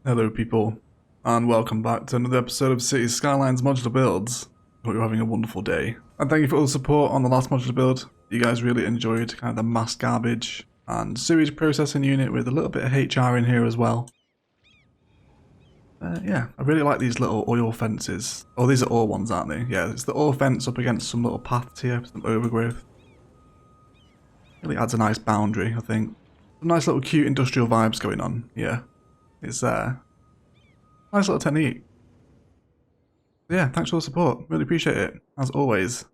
Hello people, and welcome back to another episode of Cities Skylines Modular Builds. Hope you're having a wonderful day. And thank you for all the support on the last modular build. You guys really enjoyed kind of the mass garbage and sewage processing unit with a little bit of HR in here as well. Yeah, I really like these little oil fences. Oh, these are ore ones, aren't they? Yeah, it's the ore fence up against some little paths here, some overgrowth. Really adds a nice boundary, I think. Some nice little cute industrial vibes going on here. It's nice little technique. Yeah, thanks for the support. Really appreciate it, as always.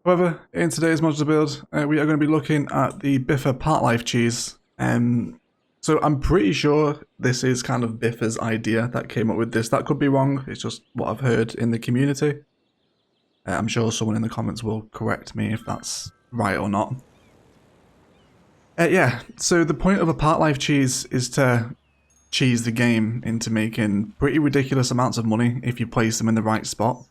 However, in today's modular build, we are going to be looking at the Biffa ParkLife cheese. So I'm pretty sure this is kind of Biffa's idea that came up with this. That could be wrong. It's just what I've heard in the community. I'm sure someone in the comments will correct me if that's right or not. Yeah, so the point of a ParkLife cheese is to cheese the game into making pretty ridiculous amounts of money if you place them in the right spot.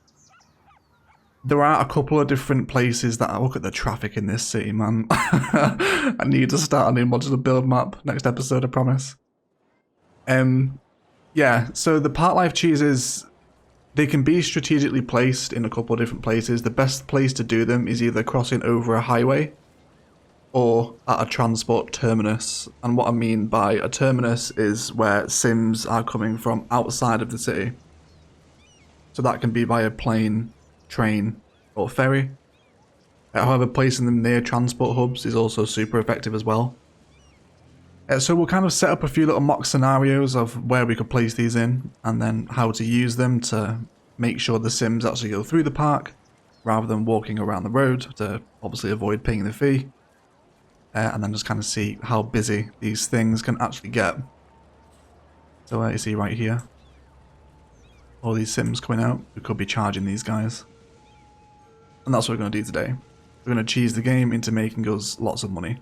There are a couple of different places that I look at the traffic in this city, man. I need to start a new modular build map next episode, I promise. Yeah, so the ParkLife cheeses, they can be strategically placed in a couple of different places. The best place to do them is either crossing over a highway or at a transport terminus. And what I mean by a terminus is where Sims are coming from outside of the city. So that can be via plane, train, or ferry. However, placing them near transport hubs is also super effective as well. So we'll kind of set up a few little mock scenarios of where we could place these in, and then how to use them to make sure the Sims actually go through the park, rather than walking around the road to obviously avoid paying the fee. And then just kind of see how busy these things can actually get. So you see right here, all these Sims coming out, we could be charging these guys. And that's what we're going to do today. We're going to cheese the game into making us lots of money.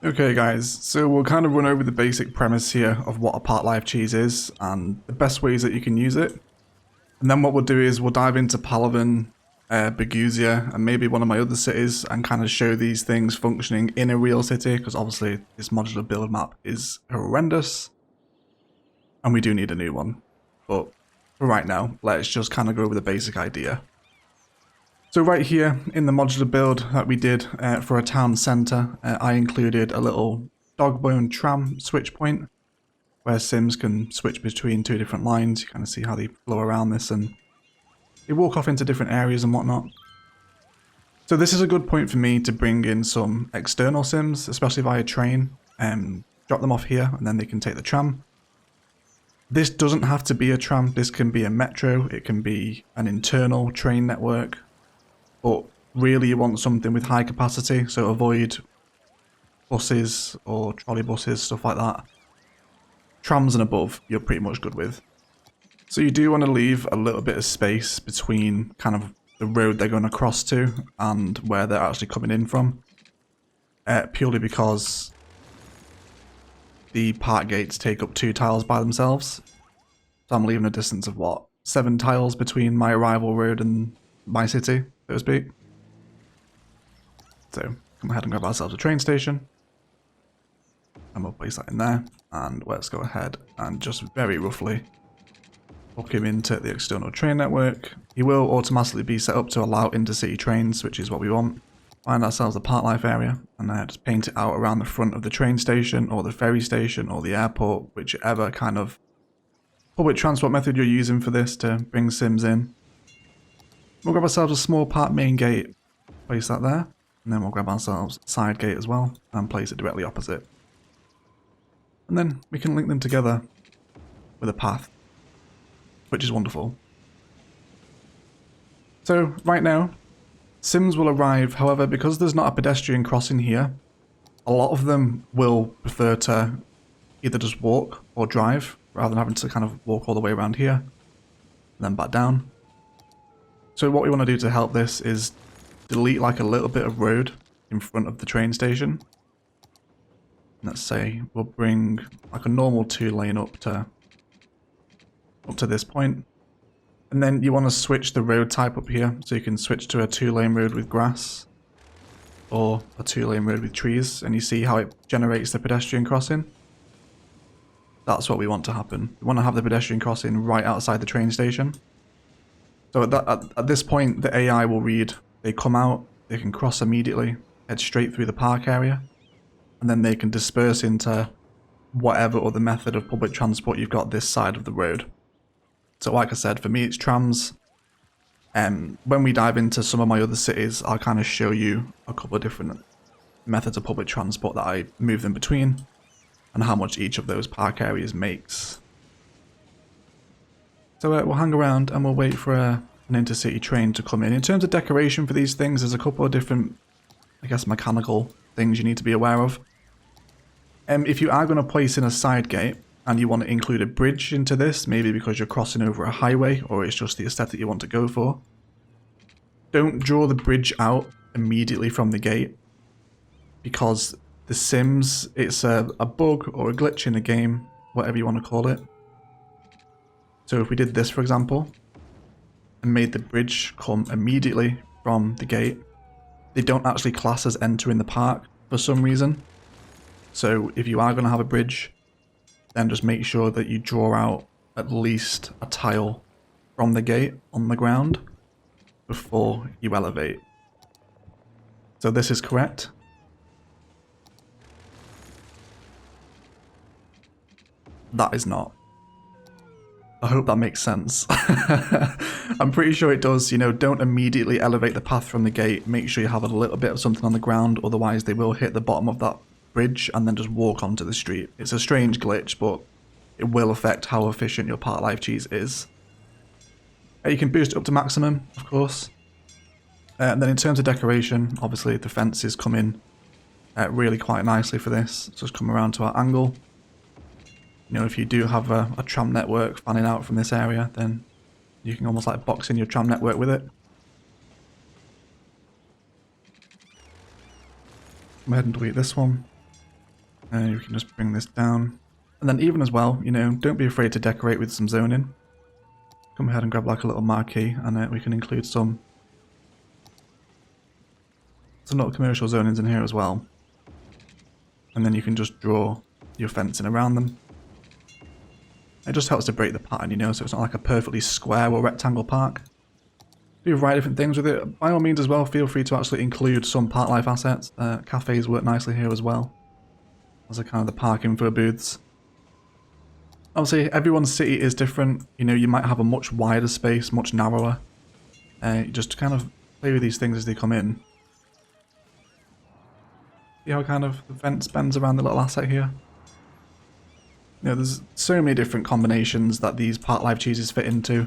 Okay guys, so we'll kind of run over the basic premise here of what a ParkLife cheese is and the best ways that you can use it. And then what we'll do is we'll dive into Palivan, Beuzia, and maybe one of my other cities and kind of show these things functioning in a real city, because obviously this modular build map is horrendous and we do need a new one. But for right now, let's just kind of go over the basic idea. So right here in the modular build that we did for a town centre, I included a little dog bone tram switch point where Sims can switch between two different lines. You kind of see how they flow around this and they walk off into different areas and whatnot. So this is a good point for me to bring in some external Sims, especially via train, and drop them off here and then they can take the tram. This doesn't have to be a tram, this can be a metro, it can be an internal train network, but really you want something with high capacity, so avoid buses or trolley buses, stuff like that. Trams and above, you're pretty much good with. So you do want to leave a little bit of space between kind of the road they're going across to and where they're actually coming in from. Purely because the park gates take up 2 tiles by themselves. So I'm leaving a distance of what? 7 tiles between my arrival road and my city, so to speak. So come ahead and grab ourselves a train station. And we'll place that in there. And let's go ahead and just very roughly hook him into the external train network. He will automatically be set up to allow intercity trains, which is what we want. Find ourselves a ParkLife area and just paint it out around the front of the train station or the ferry station or the airport, whichever kind of public transport method you're using for this to bring Sims in. We'll grab ourselves a small park main gate, place that there, and then we'll grab ourselves a side gate as well and place it directly opposite. And then we can link them together with a path, which is wonderful. So right now, Sims will arrive, however, because there's not a pedestrian crossing here, a lot of them will prefer to either just walk or drive, rather than having to kind of walk all the way around here, and then back down. So what we want to do to help this is delete like a little bit of road in front of the train station. Let's say we'll bring like a normal 2-lane up to this point. And then you want to switch the road type up here, so you can switch to a 2-lane road with grass or a 2-lane road with trees, and you see how it generates the pedestrian crossing. That's what we want to happen. We want to have the pedestrian crossing right outside the train station. So at this point, the AI will read, they come out, they can cross immediately, head straight through the park area, and then they can disperse into whatever other method of public transport you've got this side of the road. So like I said, for me it's trams. When we dive into some of my other cities, I'll kind of show you a couple of different methods of public transport that I move them between, and how much each of those park areas makes. So we'll hang around and we'll wait for an intercity train to come in. In terms of decoration for these things, there's a couple of different, I guess, mechanical things you need to be aware of. If you are going to place in a side gate and you want to include a bridge into this, maybe because you're crossing over a highway or it's just the aesthetic you want to go for, don't draw the bridge out immediately from the gate, because the Sims, it's a bug or a glitch in the game, whatever you want to call it. So if we did this, for example, and made the bridge come immediately from the gate, they don't actually class as entering the park for some reason. So if you are going to have a bridge, then just make sure that you draw out at least a tile from the gate on the ground before you elevate. So this is correct. That is not. I hope that makes sense. I'm pretty sure it does. You know, don't immediately elevate the path from the gate. Make sure you have a little bit of something on the ground, otherwise they will hit the bottom of that bridge and then just walk onto the street. It's a strange glitch, but it will affect how efficient your ParkLife cheese is. You can boost it up to maximum, of course. And then in terms of decoration, obviously the fences come in really quite nicely for this. Let's just come around to our angle. You know, if you do have a tram network fanning out from this area, then you can almost like box in your tram network with it. Go ahead and delete this one. And you can just bring this down. And then even as well, you know, don't be afraid to decorate with some zoning. Come ahead and grab like a little marquee, and we can include some little commercial zonings in here as well. And then you can just draw your fencing around them. It just helps to break the pattern, you know, so it's not like a perfectly square or rectangle park. Do a variety of different things with it. By all means as well, feel free to actually include some ParkLife assets. Cafes work nicely here as well, as a kind of the park info booths. Obviously, everyone's city is different. You know, you might have a much wider space, much narrower. Just kind of play with these things as they come in. See how kind of the fence bends around the little asset here? You know, there's so many different combinations that these ParkLife cheeses fit into.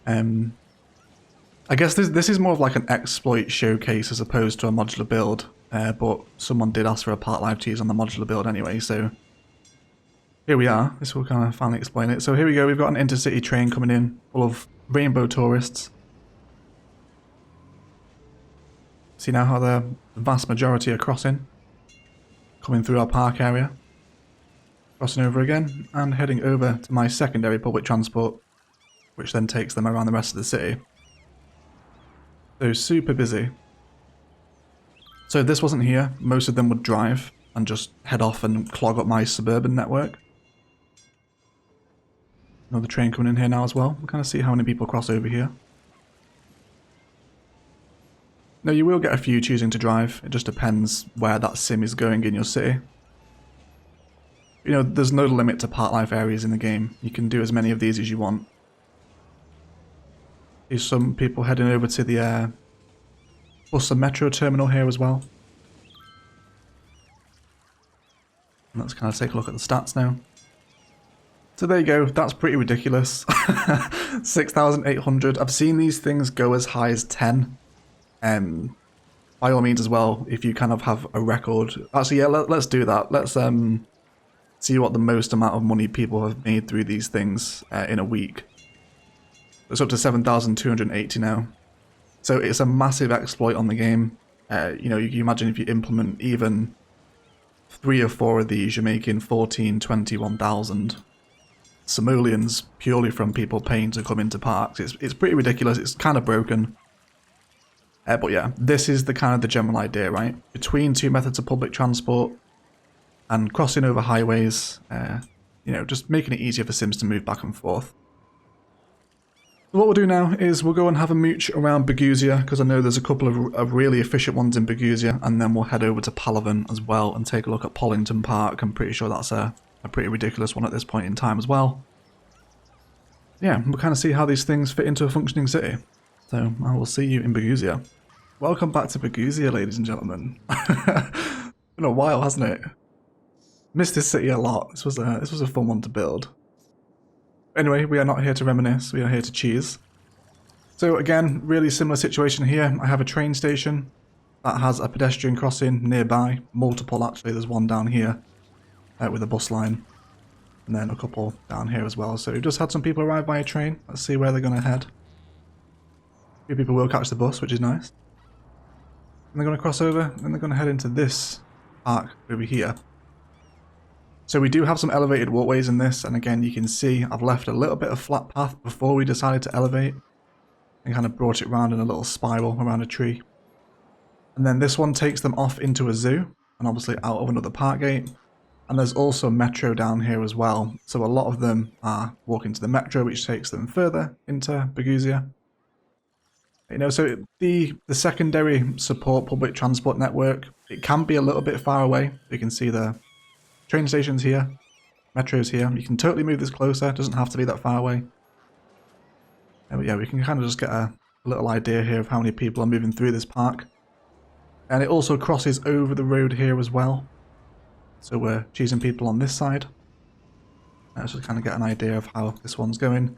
I guess this is more of like an exploit showcase as opposed to a modular build, but someone did ask for a ParkLife cheese on the modular build anyway, so here we are. This will kind of finally explain it. So here we go, we've got an intercity train coming in full of rainbow tourists. See now how the vast majority are crossing, coming through our park area. Crossing over again, and heading over to my secondary public transport, which then takes them around the rest of the city. So super busy. So if this wasn't here, most of them would drive and just head off and clog up my suburban network. Another train coming in here now as well. We'll kind of see how many people cross over here. Now you will get a few choosing to drive, it just depends where that sim is going in your city. You know, there's no limit to ParkLife areas in the game. You can do as many of these as you want. There's some people heading over to the bus and metro terminal here as well. And let's kind of take a look at the stats now. So there you go, that's pretty ridiculous. 6,800. I've seen these things go as high as 10. By all means as well, if you kind of have a record. Actually, yeah, let's do that. Let's see what the most amount of money people have made through these things in a week. It's up to 7,280 now. So it's a massive exploit on the game. You know, you can imagine if you implement even 3 or 4 of these, you're making 14, 21,000 simoleons purely from people paying to come into parks. It's pretty ridiculous. It's kind of broken. But yeah, this is the kind of the general idea, right? Between two methods of public transport and crossing over highways, you know, just making it easier for Sims to move back and forth. So what we'll do now is we'll go and have a mooch around Beuzia, because I know there's a couple of really efficient ones in Beuzia, and then we'll head over to Palivan as well and take a look at Pollington Park. I'm pretty sure that's a pretty ridiculous one at this point in time as well. Yeah, we'll kind of see how these things fit into a functioning city. So I will see you in Beuzia. Welcome back to Beuzia, ladies and gentlemen. Been a while, hasn't it? Missed this city a lot. This was a fun one to build. Anyway, we are not here to reminisce, we are here to cheese. So again, really similar situation here. I have a train station that has a pedestrian crossing nearby. Multiple actually, there's one down here with a bus line. And then a couple down here as well. So we've just had some people arrive by a train. Let's see where they're going to head. A few people will catch the bus, which is nice. And they're going to cross over, and they're going to head into this park over here. So we do have some elevated walkways in this, and again you can see I've left a little bit of flat path before we decided to elevate and kind of brought it round in a little spiral around a tree. And then this one takes them off into a zoo and obviously out of another park gate. And there's also metro down here as well, so a lot of them are walking to the metro, which takes them further into Beuzia. You know, so the secondary support public transport network, it can be a little bit far away. You can see the train stations here, metros here. You can totally move this closer, it doesn't have to be that far away. But yeah, we can kind of just get a little idea here of how many people are moving through this park. And it also crosses over the road here as well. So we're choosing people on this side. Let's just kind of get an idea of how this one's going.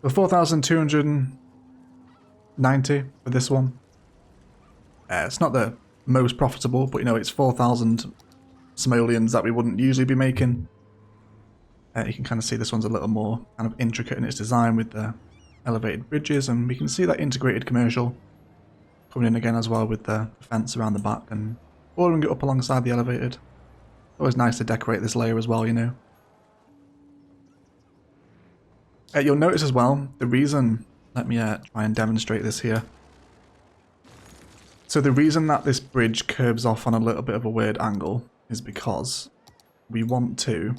For 4,290 for this one. It's not the most profitable, but you know, it's 4,000 simoleons that we wouldn't usually be making. You can kind of see this one's a little more kind of intricate in its design with the elevated bridges, and we can see that integrated commercial coming in again as well with the fence around the back and bordering it up alongside the elevated. Always nice to decorate this layer as well, you know. You'll notice as well, the reason, let me try and demonstrate this here. So the reason that this bridge curves off on a little bit of a weird angle is because we want to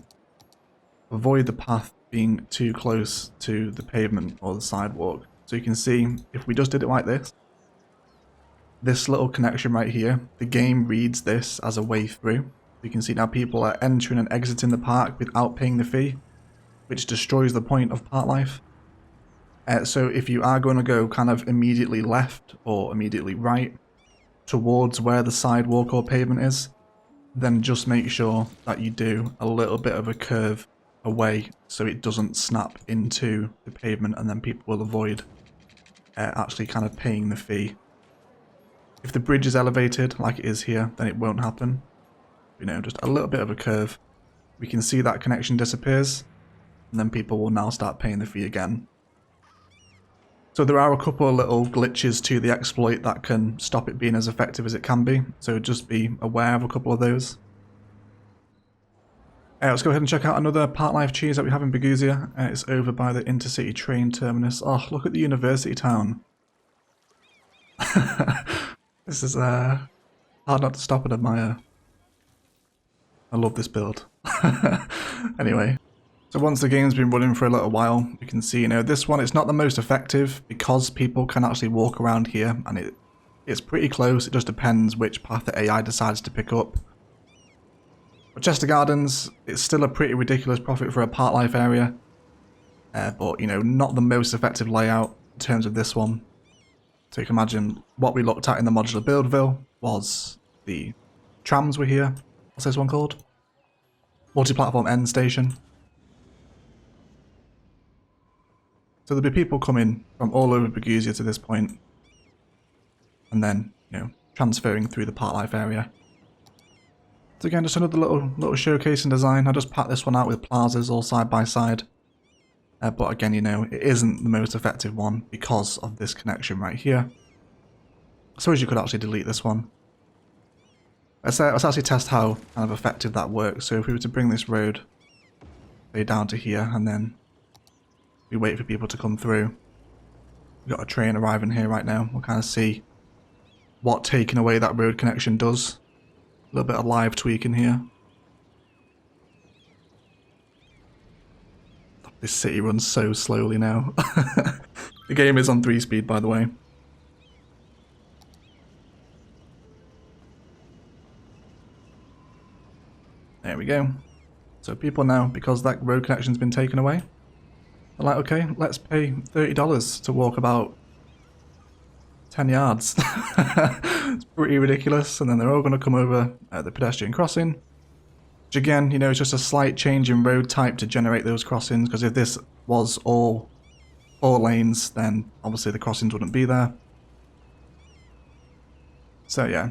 avoid the path being too close to the pavement or the sidewalk. So you can see, if we just did it like this little connection right here, the game reads this as a way through. You can see now people are entering and exiting the park without paying the fee, which destroys the point of ParkLife. So if you are going to go kind of immediately left or immediately right towards where the sidewalk or pavement is, then just make sure that you do a little bit of a curve away so it doesn't snap into the pavement, and then people will avoid actually kind of paying the fee. If the bridge is elevated like it is here, then it won't happen. You know, just a little bit of a curve. We can see that connection disappears, and then people will now start paying the fee again. So there are a couple of little glitches to the exploit that can stop it being as effective as it can be, so just be aware of a couple of those. Let's go ahead and check out another ParkLife cheese that we have in Beuzia. It's over by the intercity train terminus. Oh, look at the university town. This is hard not to stop and admire. I love this build. Anyway. So once the game's been running for a little while, you can see, you know, this one, it's not the most effective because people can actually walk around here, and it's pretty close. It just depends which path the AI decides to pick up. But Chester Gardens, it's still a pretty ridiculous profit for a ParkLife area, but, you know, not the most effective layout in terms of this one. So you can imagine what we looked at in the Modular Buildville was the trams were here. What's this one called? Multi-platform end station. So there'll be people coming from all over Beuzia to this point, and then, you know, transferring through the ParkLife area. So again, just another little showcase and design. I just packed this one out with plazas all side by side. But again, you know, it isn't the most effective one because of this connection right here. I suppose you could actually delete this one. Let's actually test how kind of effective that works. So if we were to bring this road way down to here, and then we wait for people to come through. We've got a train arriving here right now. We'll kind of see what taking away that road connection does. A little bit of live tweaking here. This city runs so slowly now. The game is on 3 speed, by the way. There we go. So people now, because that road connection's been taken away, they're like, okay, let's pay $30 to walk about 10 yards. It's pretty ridiculous. And then they're all going to come over the pedestrian crossing. Which again, you know, it's just a slight change in road type to generate those crossings. Because if this was all 4 lanes, then obviously the crossings wouldn't be there. So yeah.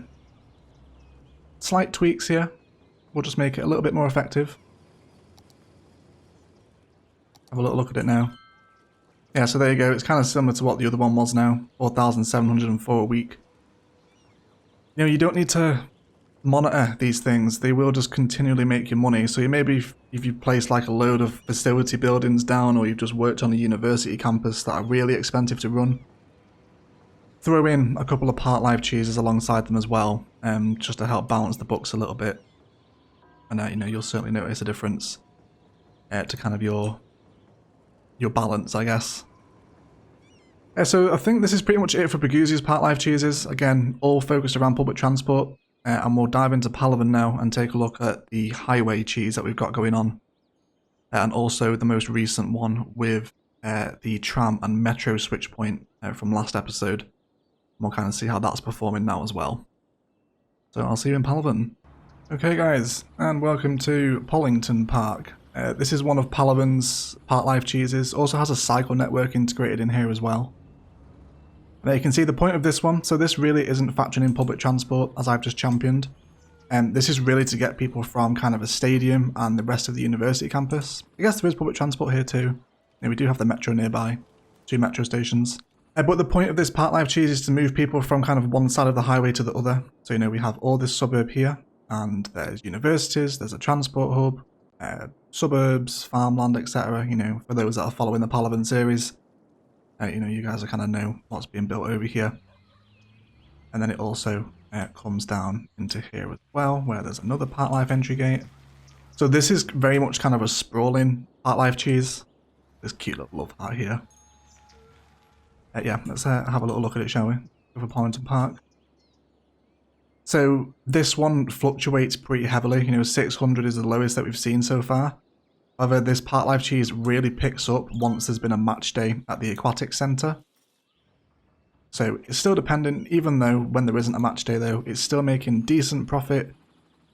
Slight tweaks here. We'll just make it a little bit more effective. Have a little look at it now. Yeah, so there you go. It's kind of similar to what the other one was now. 4,704 a week. You know, you don't need to monitor these things. They will just continually make you money. So you maybe, if you place like a load of facility buildings down, or you've just worked on a university campus that are really expensive to run, throw in a couple of ParkLife cheeses alongside them as well, just to help balance the books a little bit. And you know, you'll certainly notice a difference to kind of your balance, I guess. So I think this is pretty much it for Beuzia's ParkLife cheeses. Again, all focused around public transport. And we'll dive into Palivan now and take a look at the highway cheese that we've got going on. And also the most recent one with the tram and metro switch point from last episode. And we'll kind of see how that's performing now as well. So I'll see you in Palivan. Okay guys, and welcome to Pollington Park. This is one of Palivan's ParkLife cheeses. Also has a cycle network integrated in here as well. Now you can see the point of this one. So this really isn't factoring in public transport, as I've just championed. This is really to get people from kind of a stadium and the rest of the university campus. I guess there is public transport here too. Yeah, we do have the metro nearby, 2 metro stations. But the point of this ParkLife cheese is to move people from kind of one side of the highway to the other. So you know, we have all this suburb here. And there's universities, there's a transport hub, suburbs, farmland, etc. You know, for those that are following the Palivan series, you know, you guys are kind of know what's being built over here. And then it also comes down into here as well, where there's another ParkLife entry gate. So this is very much kind of a sprawling ParkLife cheese. This cute little love heart here. Yeah, let's have a little look at it, shall we? Over Pollington Park. So this one fluctuates pretty heavily. You know, 600 is the lowest that we've seen so far. However, this ParkLife cheese really picks up once there's been a match day at the Aquatic Centre. So it's still dependent, even though when there isn't a match day though, it's still making decent profit.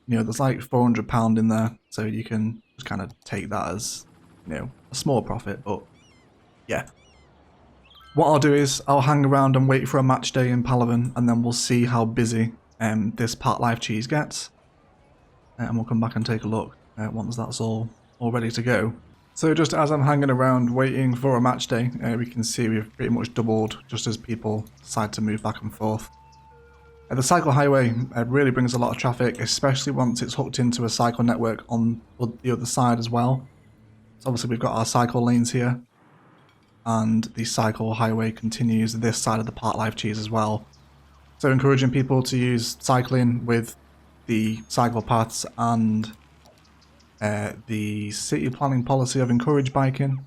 You know, there's like £400 in there, so you can just kind of take that as, you know, a small profit, but yeah. What I'll do is I'll hang around and wait for a match day in Palivan, and then we'll see how busy this ParkLife cheese gets, and we'll come back and take a look once that's all ready to go. So just as I'm hanging around waiting for a match day, we can see we've pretty much doubled just as people decide to move back and forth. The cycle highway really brings a lot of traffic, especially once it's hooked into a cycle network on the other side as well. So obviously we've got our cycle lanes here, and the cycle highway continues this side of the ParkLife cheese as well. So encouraging people to use cycling with the cycle paths and the city planning policy of encourage biking.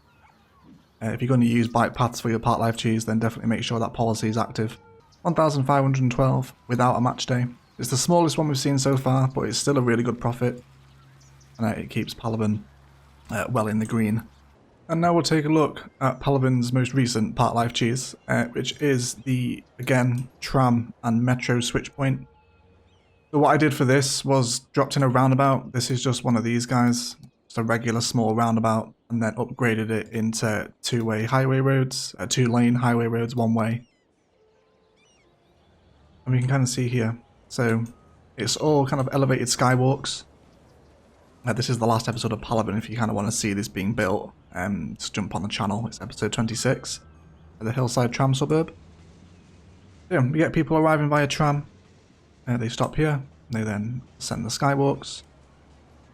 If you're going to use bike paths for your ParkLife cheese, then definitely make sure that policy is active. 1,512 without a match day. It's the smallest one we've seen so far, but it's still a really good profit. And it keeps Palivan well in the green. And now we'll take a look at Palivan's most recent ParkLife cheese, which is the, again, tram and metro switch point. So what I did for this was dropped in a roundabout. This is just one of these guys, just a regular small roundabout, and then upgraded it into 2-way highway roads, 2-lane highway roads, 1-way. And we can kind of see here. So it's all kind of elevated skywalks. This is the last episode of Palivan if you kind of want to see this being built. Just jump on the channel, it's episode 26, the hillside tram suburb. Yeah, we get people arriving via tram. They stop here, they then ascend the skywalks,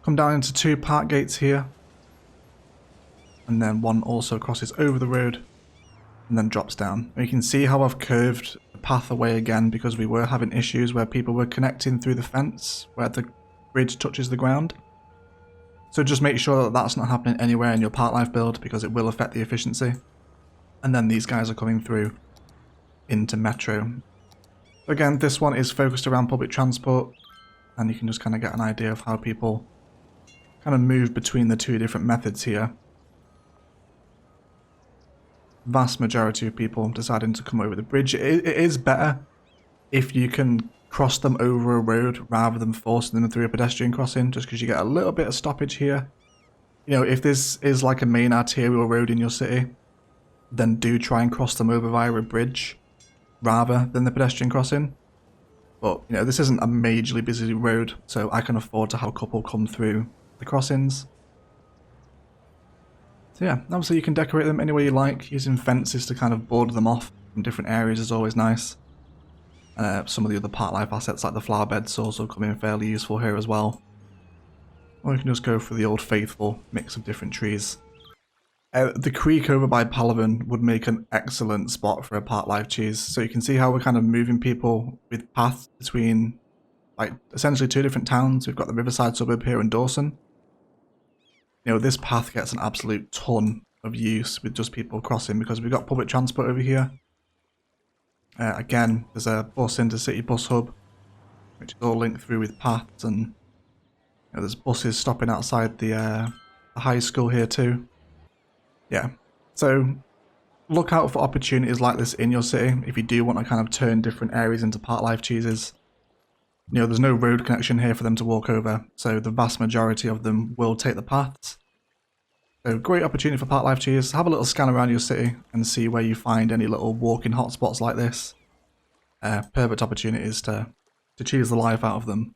come down into 2 park gates here, and then one also crosses over the road and then drops down. And you can see how I've curved the path away again because we were having issues where people were connecting through the fence where the bridge touches the ground. So just make sure that that's not happening anywhere in your ParkLife build because it will affect the efficiency. And then these guys are coming through into Metro. Again, this one is focused around public transport, and you can just kind of get an idea of how people kind of move between the two different methods here. Vast majority of people deciding to come over the bridge. It is better if you can cross them over a road rather than forcing them through a pedestrian crossing, just because you get a little bit of stoppage here. You know, if this is like a main arterial road in your city, then do try and cross them over via a bridge rather than the pedestrian crossing. But, you know, this isn't a majorly busy road, so I can afford to have a couple come through the crossings. So yeah, obviously you can decorate them any way you like. Using fences to kind of border them off from different areas is always nice. Some of the other ParkLife assets like the flower beds also come in fairly useful here as well. Or you can just go for the old faithful mix of different trees. The creek over by Palivan would make an excellent spot for a ParkLife cheese. So you can see how we're kind of moving people with paths between like essentially two different towns. We've got the Riverside suburb here in Dawson. You know, this path gets an absolute ton of use with just people crossing because we've got public transport over here. Again, there's a bus intercity bus hub, which is all linked through with paths, and you know, there's buses stopping outside the high school here too. Yeah, so look out for opportunities like this in your city if you do want to kind of turn different areas into ParkLife cheeses. You know, there's no road connection here for them to walk over, so the vast majority of them will take the paths. So great opportunity for ParkLife cheese. Have a little scan around your city and see where you find any little walking hotspots like this. Perfect opportunities to cheese the life out of them.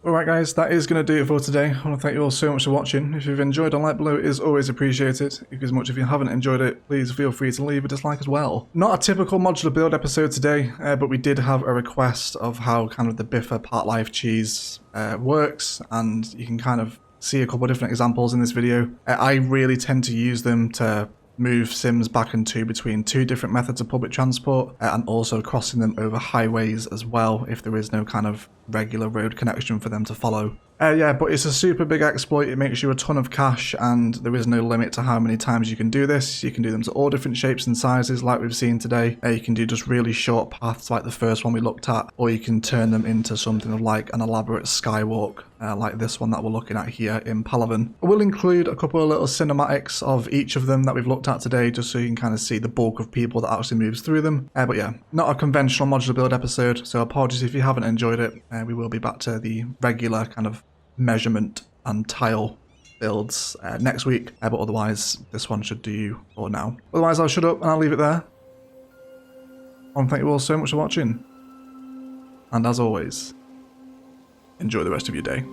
Alright guys, that is going to do it for today. I want to thank you all so much for watching. If you've enjoyed, a like below is always appreciated. As much if you haven't enjoyed it, please feel free to leave a dislike as well. Not a typical modular build episode today, but we did have a request of how kind of the Biffa ParkLife cheese works, and you can kind of see a couple of different examples in this video. I really tend to use them to move Sims back into between two different methods of public transport and also crossing them over highways as well if there is no kind of regular road connection for them to follow. Yeah, but it's a super big exploit. It makes you a ton of cash and there is no limit to how many times you can do this. You can do them to all different shapes and sizes like we've seen today. You can do just really short paths like the first one we looked at, or you can turn them into something of like an elaborate skywalk like this one that we're looking at here in Palivan. We'll include a couple of little cinematics of each of them that we've looked at today just so you can kind of see the bulk of people that actually moves through them. But yeah, not a conventional modular build episode, so apologies if you haven't enjoyed it. We will be back to the regular kind of measurement and tile builds next week, but otherwise this one should do you for now. Otherwise I'll shut up and I'll leave it there. And thank you all so much for watching, and as always, enjoy the rest of your day.